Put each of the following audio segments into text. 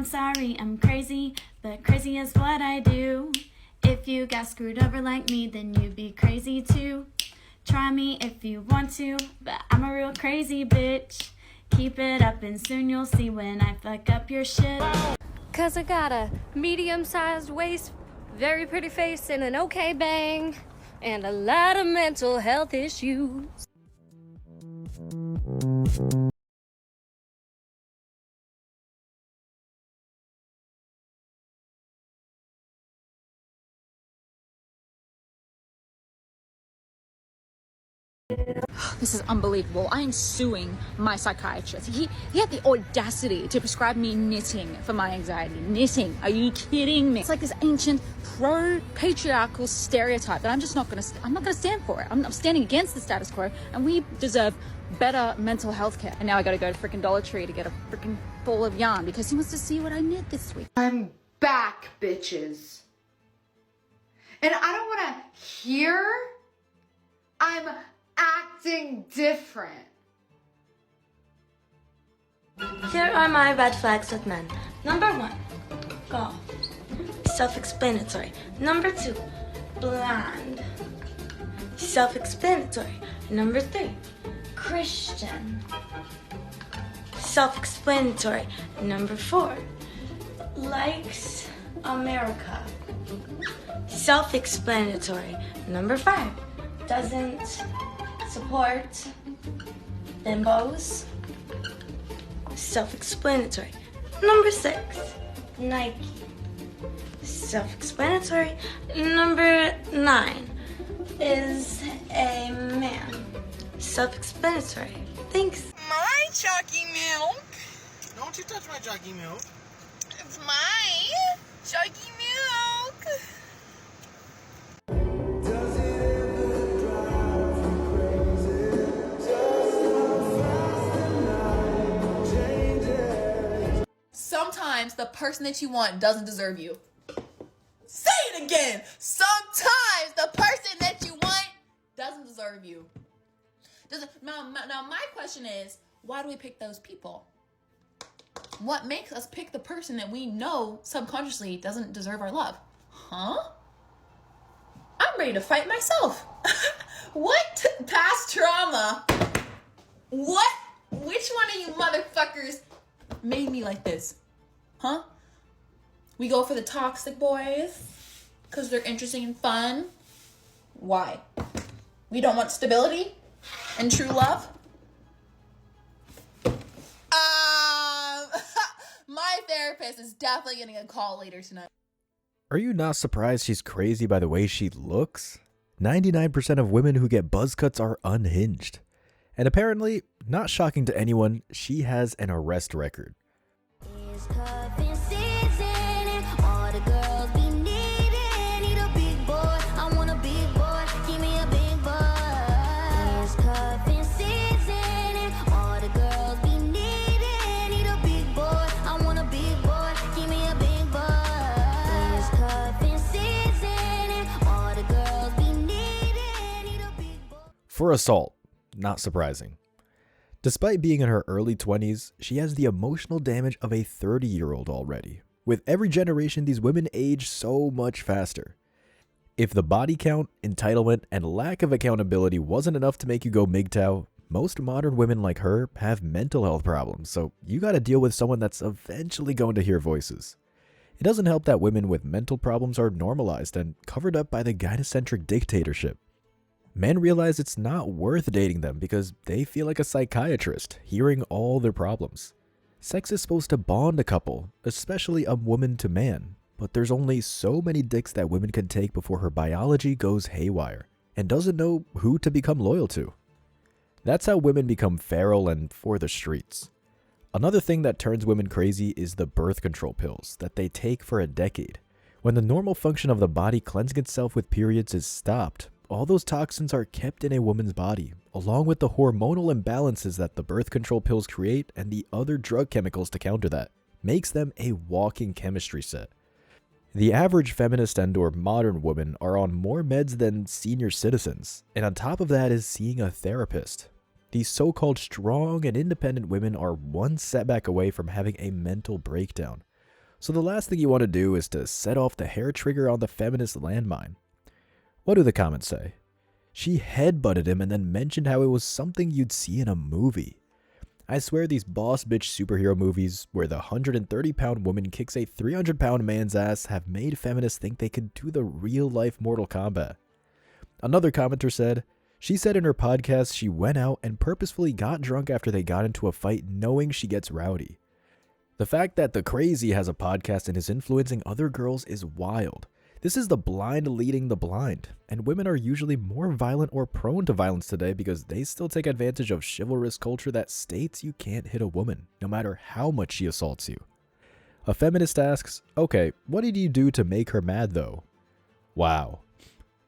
I'm sorry, I'm crazy, but crazy is what I do. If you got screwed over like me, then you'd be crazy too. Try me if you want to, but I'm a real crazy bitch. Keep it up and soon you'll see when I fuck up your shit. Cause I got a medium-sized waist, very pretty face, and an okay bang, and a lot of mental health issues. This is unbelievable. I am suing my psychiatrist. He had the audacity to prescribe me knitting for my anxiety. Knitting? Are you kidding me? It's like this ancient pro-patriarchal stereotype that I'm not gonna stand for it. I'm standing against the status quo, and we deserve better mental health care. And now I gotta go to freaking Dollar Tree to get a freaking ball of yarn because he wants to see what I knit this week. I'm back, bitches. And I don't wanna hear I'm acting different. Here are my red flags with men. Number 1, golf. Self-explanatory. Number 2, blonde. Self-explanatory. Number 3, Christian. Self-explanatory. Number 4, likes America. Self-explanatory. Number 5, doesn't support bimbos. Self-explanatory. Number 6, Nike. Self-explanatory. Number 9 is a man. Self-explanatory. Thanks. My chalky milk. Don't you touch my jockey milk. It's my chalky milk. Sometimes the person that you want doesn't deserve you. Say it again. Sometimes the person that you want doesn't deserve you. Now my question is, why do we pick those people? What makes us pick the person that we know subconsciously doesn't deserve our love? Huh? I'm ready to fight myself. What past trauma? What? Which one of you motherfuckers made me like this? Huh? We go for the toxic boys because they're interesting and fun. Why? We don't want stability and true love? My therapist is definitely getting a call later tonight. Are you not surprised she's crazy by the way she looks? 99% of women who get buzz cuts are unhinged. And apparently, not shocking to anyone, she has an arrest record. For assault, not surprising. Despite being in her early 20s, she has the emotional damage of a 30-year-old already. With every generation, these women age so much faster. If the body count, entitlement, and lack of accountability wasn't enough to make you go MGTOW, most modern women like her have mental health problems, so you gotta deal with someone that's eventually going to hear voices. It doesn't help that women with mental problems are normalized and covered up by the gynocentric dictatorship. Men realize it's not worth dating them because they feel like a psychiatrist, hearing all their problems. Sex is supposed to bond a couple, especially a woman to man, but there's only so many dicks that women can take before her biology goes haywire, and doesn't know who to become loyal to. That's how women become feral and for the streets. Another thing that turns women crazy is the birth control pills that they take for a decade. When the normal function of the body cleansing itself with periods is stopped, all those toxins are kept in a woman's body, along with the hormonal imbalances that the birth control pills create and the other drug chemicals to counter that. Makes them a walking chemistry set. The average feminist and/or modern woman are on more meds than senior citizens, and on top of that is seeing a therapist. These so-called strong and independent women are one setback away from having a mental breakdown. So the last thing you want to do is to set off the hair trigger on the feminist landmine. What do the comments say? She headbutted him and then mentioned how it was something you'd see in a movie. I swear these boss bitch superhero movies where the 130-pound woman kicks a 300-pound man's ass have made feminists think they could do the real-life Mortal Kombat. Another commenter said, she said in her podcast she went out and purposefully got drunk after they got into a fight knowing she gets rowdy. The fact that the crazy has a podcast and is influencing other girls is wild. This is the blind leading the blind, and women are usually more violent or prone to violence today because they still take advantage of chivalrous culture that states you can't hit a woman, no matter how much she assaults you. A feminist asks, okay, what did you do to make her mad though? Wow.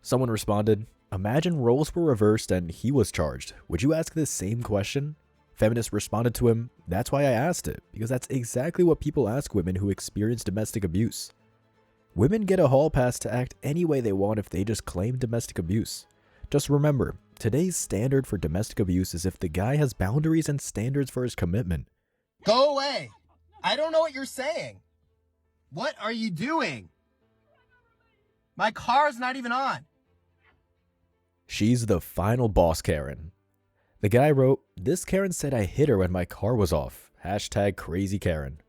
Someone responded, imagine roles were reversed and he was charged. Would you ask this same question? Feminists responded to him, that's why I asked it, because that's exactly what people ask women who experience domestic abuse. Women get a hall pass to act any way they want if they just claim domestic abuse. Just remember, today's standard for domestic abuse is if the guy has boundaries and standards for his commitment. Go away. I don't know what you're saying. What are you doing? My car's not even on. She's the final boss Karen. The guy wrote, this Karen said I hit her when my car was off. Hashtag crazy Karen.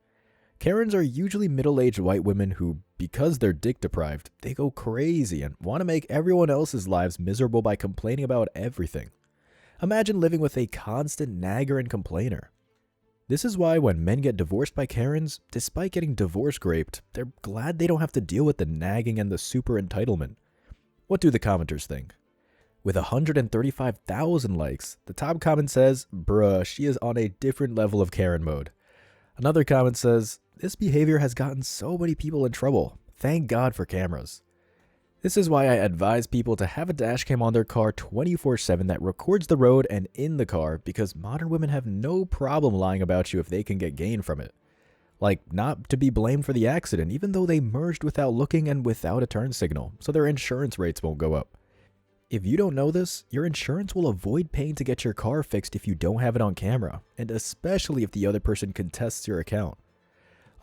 Karens are usually middle-aged white women who, because they're dick deprived, they go crazy and want to make everyone else's lives miserable by complaining about everything. Imagine living with a constant nagger and complainer. This is why when men get divorced by Karens, despite getting divorce graped, they're glad they don't have to deal with the nagging and the super entitlement. What do the commenters think? With 135,000 likes, the top comment says, bruh, she is on a different level of Karen mode. Another comment says, this behavior has gotten so many people in trouble. Thank God for cameras. This is why I advise people to have a dash cam on their car 24/7 that records the road and in the car, because modern women have no problem lying about you if they can get gain from it. Like, not to be blamed for the accident, even though they merged without looking and without a turn signal, so their insurance rates won't go up. If you don't know this, your insurance will avoid paying to get your car fixed if you don't have it on camera, and especially if the other person contests your account.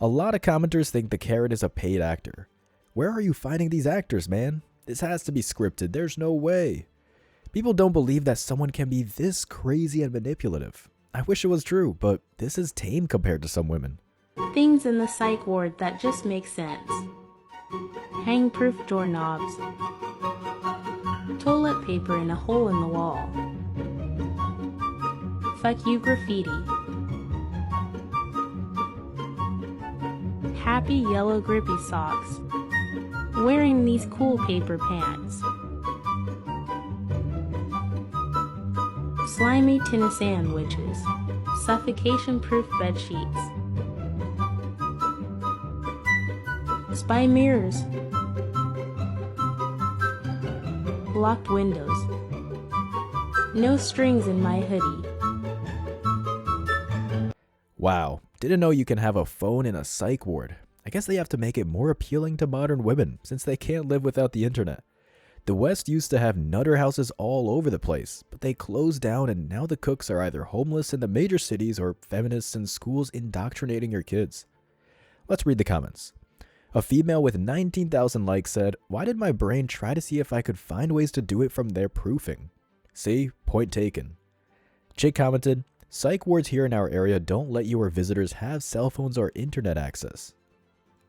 A lot of commenters think the Karen is a paid actor. Where are you finding these actors, man? This has to be scripted, there's no way. People don't believe that someone can be this crazy and manipulative. I wish it was true, but this is tame compared to some women. Things in the psych ward that just make sense. Hang-proof doorknobs. Toilet paper in a hole in the wall. Fuck you graffiti. Happy yellow grippy socks. Wearing these cool paper pants. Slimy tuna sandwiches. Suffocation-proof bed sheets. Spy mirrors. Locked windows. No strings in my hoodie. Wow, didn't know you can have a phone in a psych ward. I guess they have to make it more appealing to modern women, since they can't live without the internet. The West used to have nutter houses all over the place, but they closed down and now the cooks are either homeless in the major cities or feminists in schools indoctrinating your kids. Let's read the comments. A female with 19,000 likes said, why did my brain try to see if I could find ways to do it from their proofing? See, point taken. Chick commented, psych wards here in our area don't let you or visitors have cell phones or internet access.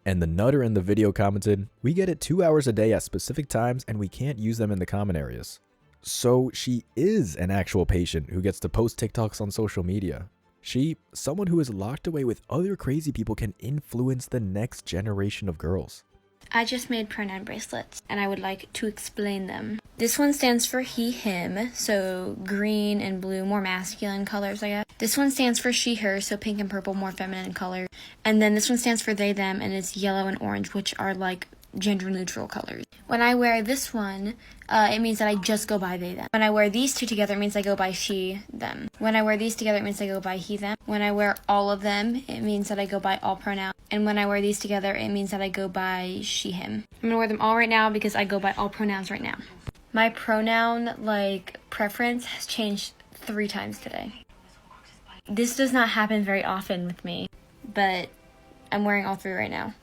And the nutter in the video commented, we get it 2 hours a day at specific times and we can't use them in the common areas. So she is an actual patient who gets to post TikToks on social media. She, someone who is locked away with other crazy people, can influence the next generation of girls. I just made pronoun bracelets and I would like to explain them. This one stands for he, him, so green and blue, more masculine colors, I guess. This one stands for she, her, so pink and purple, more feminine color. And then this one stands for they, them, and it's yellow and orange, which are like gender neutral colors. When I wear this one, it means that I just go by they, them. When I wear these two together, it means I go by she, them. When I wear these together, it means I go by he, them. When I wear all of them, it means that I go by all pronouns. And when I wear these together, it means that I go by she, him. I'm gonna wear them all right now because I go by all pronouns right now. My pronoun, preference has changed 3 times today. This does not happen very often with me, but I'm wearing all 3 right now.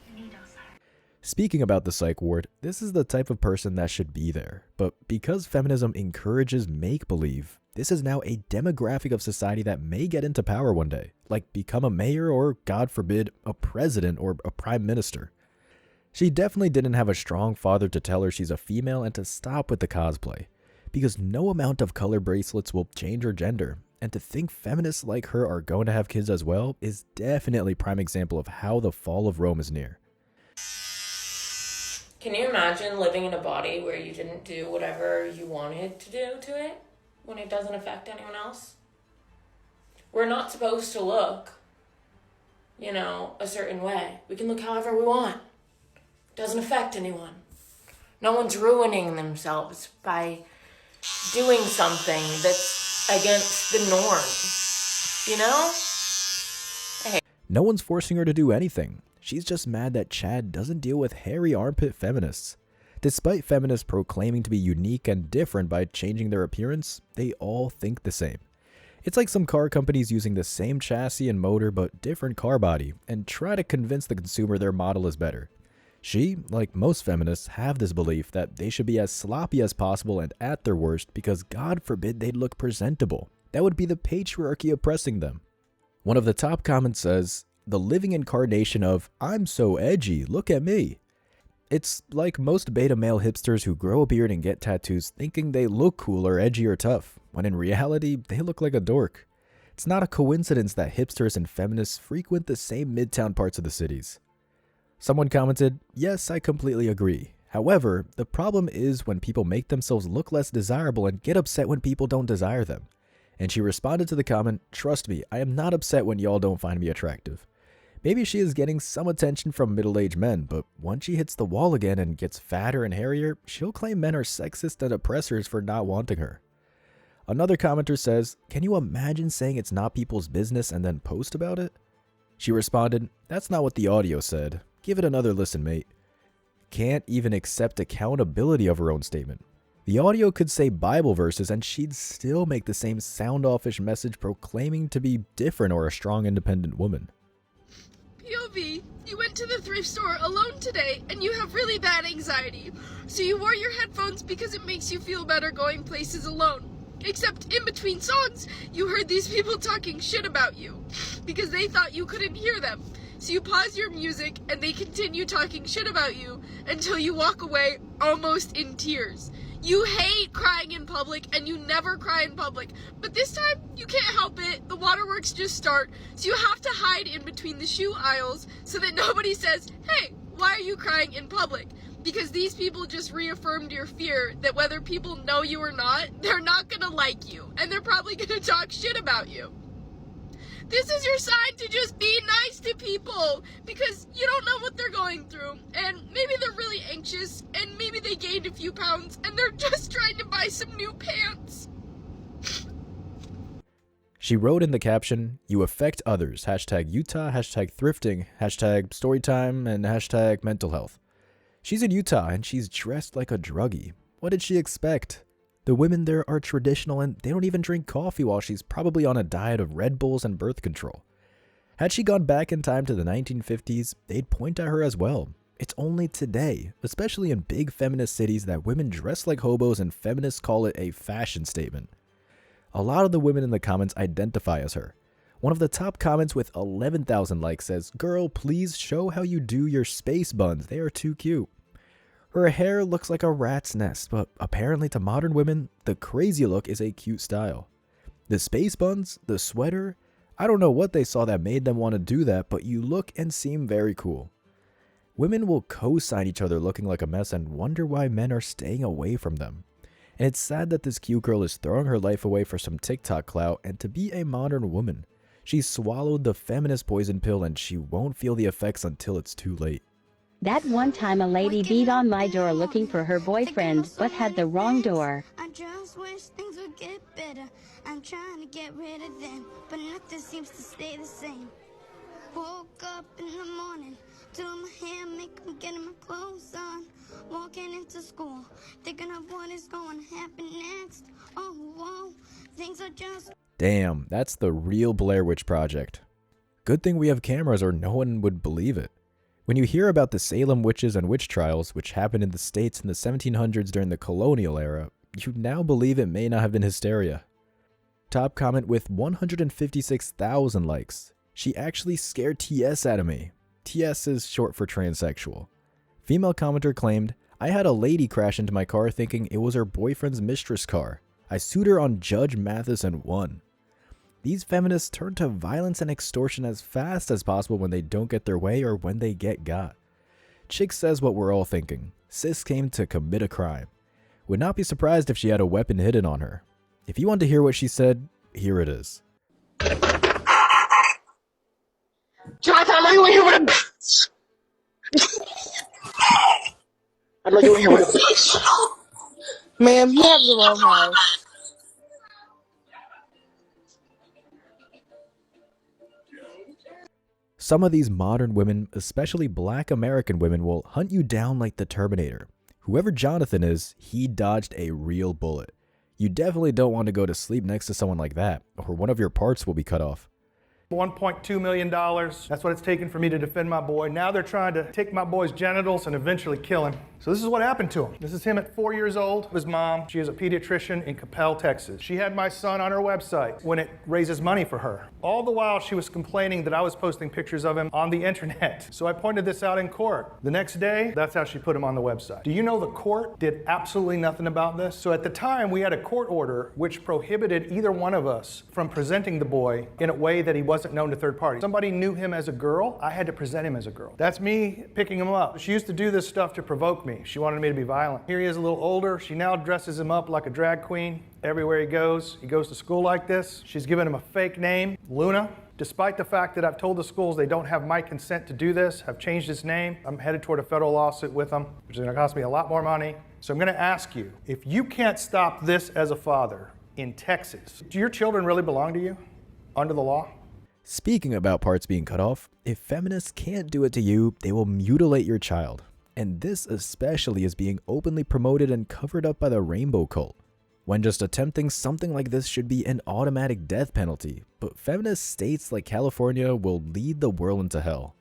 Speaking about the psych ward, this is the type of person that should be there. But because feminism encourages make-believe, this is now a demographic of society that may get into power one day, like become a mayor or, God forbid, a president or a prime minister. She definitely didn't have a strong father to tell her she's a female and to stop with the cosplay, because no amount of color bracelets will change her gender, and to think feminists like her are going to have kids as well is definitely prime example of how the fall of Rome is near. Can you imagine living in a body where you didn't do whatever you wanted to do to it when it doesn't affect anyone else? We're not supposed to look, a certain way. We can look however we want. It doesn't affect anyone. No one's ruining themselves by doing something that's against the norm, No one's forcing her to do anything. She's just mad that Chad doesn't deal with hairy armpit feminists. Despite feminists proclaiming to be unique and different by changing their appearance, they all think the same. It's like some car companies using the same chassis and motor but different car body and try to convince the consumer their model is better. She, like most feminists, have this belief that they should be as sloppy as possible and at their worst because God forbid they'd look presentable. That would be the patriarchy oppressing them. One of the top comments says, "The living incarnation of, I'm so edgy, look at me." It's like most beta male hipsters who grow a beard and get tattoos thinking they look cool or edgy or tough, when in reality, they look like a dork. It's not a coincidence that hipsters and feminists frequent the same midtown parts of the cities. Someone commented, "Yes, I completely agree. However, the problem is when people make themselves look less desirable and get upset when people don't desire them." And she responded to the comment, "Trust me, I am not upset when y'all don't find me attractive." Maybe she is getting some attention from middle-aged men, but once she hits the wall again and gets fatter and hairier, she'll claim men are sexist and oppressors for not wanting her. Another commenter says, "Can you imagine saying it's not people's business and then post about it?" She responded, "That's not what the audio said. Give it another listen, mate." Can't even accept accountability of her own statement. The audio could say Bible verses and she'd still make the same sound-offish message proclaiming to be different or a strong independent woman. POV, you went to the thrift store alone today and you have really bad anxiety. So you wore your headphones because it makes you feel better going places alone. Except in between songs, you heard these people talking shit about you because they thought you couldn't hear them. So you pause your music and they continue talking shit about you until you walk away almost in tears. You hate crying in public and you never cry in public. But this time, you can't help it. The waterworks just start. So you have to hide in between the shoe aisles so that nobody says, "Hey, why are you crying in public?" Because these people just reaffirmed your fear that whether people know you or not, they're not gonna like you. And they're probably gonna talk shit about you. This is your sign to just be nice to people because you don't know what they're going through. And maybe they're really anxious and maybe they gained a few pounds and they're just trying to buy some new pants. She wrote in the caption, "You affect others, hashtag Utah, hashtag thrifting, hashtag storytime, and hashtag mental health." She's in Utah and she's dressed like a druggie. What did she expect? The women there are traditional and they don't even drink coffee while she's probably on a diet of Red Bulls and birth control. Had she gone back in time to the 1950s, they'd point at her as well. It's only today, especially in big feminist cities, that women dress like hobos and feminists call it a fashion statement. A lot of the women in the comments identify as her. One of the top comments with 11,000 likes says, "Girl, please show how you do your space buns. They are too cute." Her hair looks like a rat's nest, but apparently to modern women, the crazy look is a cute style. The space buns, the sweater, I don't know what they saw that made them want to do that, but you look and seem very cool. Women will co-sign each other looking like a mess and wonder why men are staying away from them. And it's sad that this cute girl is throwing her life away for some TikTok clout and to be a modern woman. She swallowed the feminist poison pill and she won't feel the effects until it's too late. That one time a lady beat on my door looking for her boyfriend, but had the wrong door. I just wish things would get better. I'm trying to get rid of them, but nothing seems to stay the same. Woke up in the morning, doing my hair, makeup, getting my clothes on. Walking into school, thinking of what is going to happen next. Oh, whoa, things are just... Damn, that's the real Blair Witch Project. Good thing we have cameras or no one would believe it. When you hear about the Salem witches and witch trials, which happened in the States in the 1700s during the colonial era, you now believe it may not have been hysteria. Top comment with 156,000 likes. She actually scared TS out of me. TS is short for transsexual. Female commenter claimed, I had a lady crash into my car thinking it was her boyfriend's mistress car. I sued her on Judge Mathis and won. These feminists turn to violence and extortion as fast as possible when they don't get their way or when they get got. Chick says what we're all thinking. Sis came to commit a crime. Would not be surprised if she had a weapon hidden on her. If you want to hear what she said, here it is. Jonathan, I know you were here with a bitch. I know you were here with a bitch. Ma'am, you have the wrong house. Some of these modern women, especially black American women, will hunt you down like the Terminator. Whoever Jonathan is, he dodged a real bullet. You definitely don't want to go to sleep next to someone like that, or one of your parts will be cut off. $1.2 million. That's what it's taken for me to defend my boy. Now they're trying to take my boy's genitals and eventually kill him. So this is what happened to him. This is him at 4 years old. His mom, she is a pediatrician in Capel, Texas. She had my son on her website when it raises money for her. All the while she was complaining that I was posting pictures of him on the internet. So I pointed this out in court. The next day, that's how she put him on the website. Do you know the court did absolutely nothing about this? So at the time, we had a court order which prohibited either one of us from presenting the boy in a way that he wasn't known to third parties. Somebody knew him as a girl, I had to present him as a girl. That's me picking him up. She used to do this stuff to provoke me. She wanted me to be violent. Here he is a little older. She now dresses him up like a drag queen everywhere he goes. He goes to school like this. She's given him a fake name, Luna. Despite the fact that I've told the schools they don't have my consent to do this, I've changed his name. I'm headed toward a federal lawsuit with them, which is gonna cost me a lot more money. So I'm gonna ask you, if you can't stop this as a father in Texas, do your children really belong to you under the law? Speaking about parts being cut off, if feminists can't do it to you, they will mutilate your child. And this especially is being openly promoted and covered up by the rainbow cult, when just attempting something like this should be an automatic death penalty, but feminist states like California will lead the world into hell.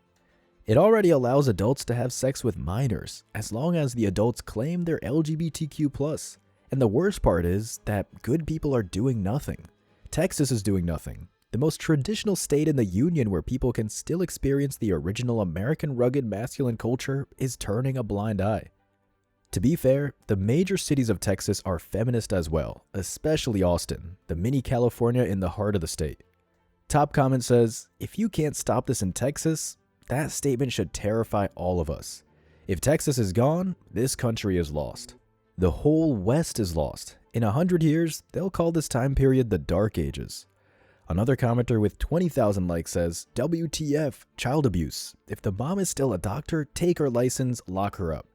It already allows adults to have sex with minors, as long as the adults claim they're LGBTQ+. And the worst part is that good people are doing nothing. Texas is doing nothing. The most traditional state in the Union where people can still experience the original American rugged masculine culture is turning a blind eye. To be fair, the major cities of Texas are feminist as well, especially Austin, the mini California in the heart of the state. Top comment says, if you can't stop this in Texas, that statement should terrify all of us. If Texas is gone, this country is lost. The whole West is lost. In 100 years, they'll call this time period the Dark Ages. Another commenter with 20,000 likes says, WTF, child abuse. If the mom is still a doctor, take her license, lock her up.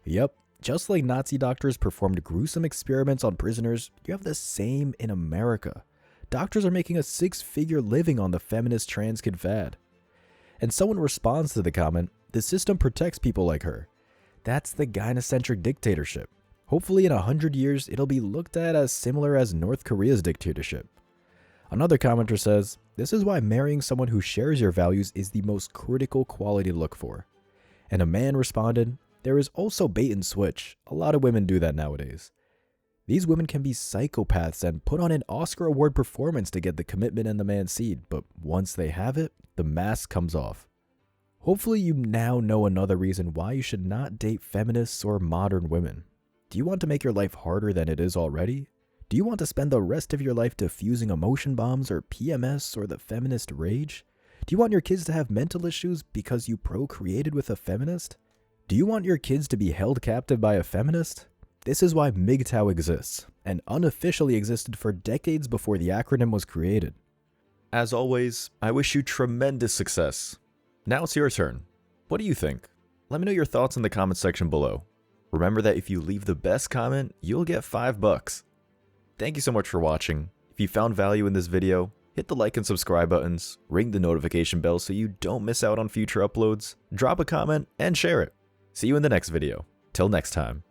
Yep, just like Nazi doctors performed gruesome experiments on prisoners, you have the same in America. Doctors are making a 6-figure living on the feminist trans kid fad. And someone responds to the comment, the system protects people like her. That's the gynocentric dictatorship. Hopefully in 100 years, it'll be looked at as similar as North Korea's dictatorship. Another commenter says, this is why marrying someone who shares your values is the most critical quality to look for. And a man responded, there is also bait and switch. A lot of women do that nowadays. These women can be psychopaths and put on an Oscar award performance to get the commitment and the man's seed, but once they have it, the mask comes off. Hopefully you now know another reason why you should not date feminists or modern women. Do you want to make your life harder than it is already? Do you want to spend the rest of your life diffusing emotion bombs or PMS or the feminist rage? Do you want your kids to have mental issues because you procreated with a feminist? Do you want your kids to be held captive by a feminist? This is why MGTOW exists, and unofficially existed for decades before the acronym was created. As always, I wish you tremendous success. Now it's your turn. What do you think? Let me know your thoughts in the comment section below. Remember that if you leave the best comment, you'll get $5. Thank you so much for watching. If you found value in this video, hit the like and subscribe buttons, ring the notification bell so you don't miss out on future uploads, drop a comment, and share it. See you in the next video. Till next time.